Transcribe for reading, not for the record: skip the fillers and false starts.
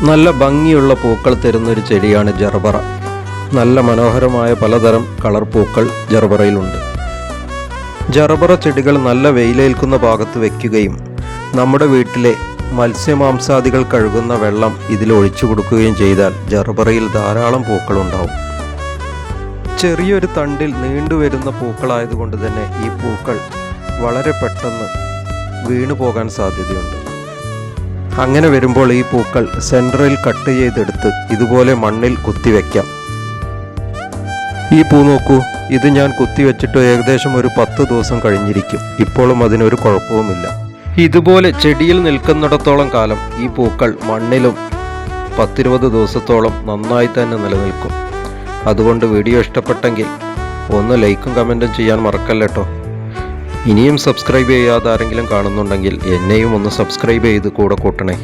നല്ല ഭംഗിയുള്ള പൂക്കൾ തരുന്നൊരു ചെടിയാണ് ജർബറ. നല്ല മനോഹരമായ പലതരം കളർ പൂക്കൾ ജർബറയിലുണ്ട്. ജർബറ ചെടികൾ നല്ല വെയിലേൽക്കുന്ന ഭാഗത്ത് വയ്ക്കുകയും നമ്മുടെ വീട്ടിലെ മത്സ്യമാംസാദികൾ കഴുകുന്ന വെള്ളം ഇതിൽ ഒഴിച്ചു കൊടുക്കുകയും ചെയ്താൽ ജർബറയിൽ ധാരാളം പൂക്കളുണ്ടാവും. ചെറിയൊരു തണ്ടിൽ നീണ്ടുവരുന്ന പൂക്കളായതുകൊണ്ട് തന്നെ ഈ പൂക്കൾ വളരെ പെട്ടെന്ന് വീണു പോകാൻ സാധ്യതയുണ്ട്. അങ്ങനെ വരുമ്പോൾ ഈ പൂക്കൾ സെൻറ്ററിൽ കട്ട് ചെയ്തെടുത്ത് ഇതുപോലെ മണ്ണിൽ കുത്തിവെക്കാം. ഈ പൂ നോക്കൂ, ഇത് ഞാൻ കുത്തിവെച്ചിട്ട് ഏകദേശം ഒരു 10 ദിവസം കഴിഞ്ഞിരിക്കും. ഇപ്പോഴും അതിനൊരു കുഴപ്പവുമില്ല. ഇതുപോലെ ചെടിയിൽ നിൽക്കുന്നിടത്തോളം കാലം ഈ പൂക്കൾ മണ്ണിലും 10-20 ദിവസത്തോളം നന്നായി തന്നെ നിലനിൽക്കും. അതുകൊണ്ട് വീഡിയോ ഇഷ്ടപ്പെട്ടെങ്കിൽ ഒന്ന് ലൈക്കും കമൻറ്റും ചെയ്യാൻ മറക്കല്ലേട്ടോ. ഇനിയും സബ്സ്ക്രൈബ് ചെയ്യാതെ ആരെങ്കിലും കാണുന്നുണ്ടെങ്കിൽ എന്നെയും ഒന്ന് സബ്സ്ക്രൈബ് ചെയ്ത് കൂടെ കൂട്ടണേ.